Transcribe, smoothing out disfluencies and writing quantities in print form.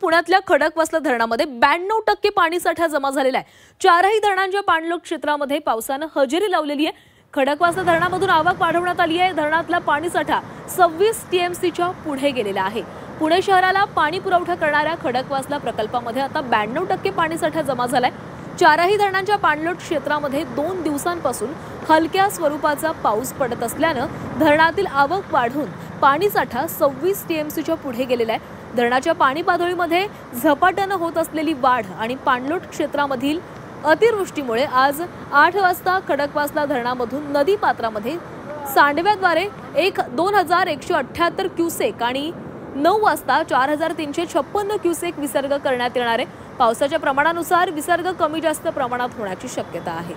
पुण्यातल्या खडकवासला धरणामध्ये 92% पाणीसाठा जमा झालेला आहे। चारही धरणांच्या पाणलोट क्षेत्रामध्ये पावसाने हजेरी लावलेली आहे। खडकवासला धरणामधून आवक वाढवण्यात आली आहे। धरणातला पाणीसाठा 26 टीएमसीच्या पुढे गेलेला आहे। पुणे शहराला पाणी पुरवठा करणाऱ्या खडकवासला प्रकल्पामध्ये आता 92% पाणीसाठा जमा झालाय। चारही धरणांच्या पाणलोट क्षेत्रामध्ये 2 दिवसांपासून हलक्या स्वरूपाचा पाऊस पडत असल्याने धरणातील आवक वाढून पाणीसाठा 26 टीएमसीच्या पुढे गेलेला आहे। धरणाच्या पाणी पातळीमध्ये झपाट्याने होत असलेली वाढ आणि पाणलोट क्षेत्रामधील अतिवृष्टीमुळे आज 8 वाजता खडकवासला धरणामधून नदी पात्रामध्ये सांडव्याद्वारे 2178 क्युसेक आणि 9 वाजता 4356 क्युसेक विसर्ग करण्यात येणार आहे। पावसाच्या प्रमाणानुसार विसर्ग कमी जास्त प्रमाणात होण्याची शक्यता आहे।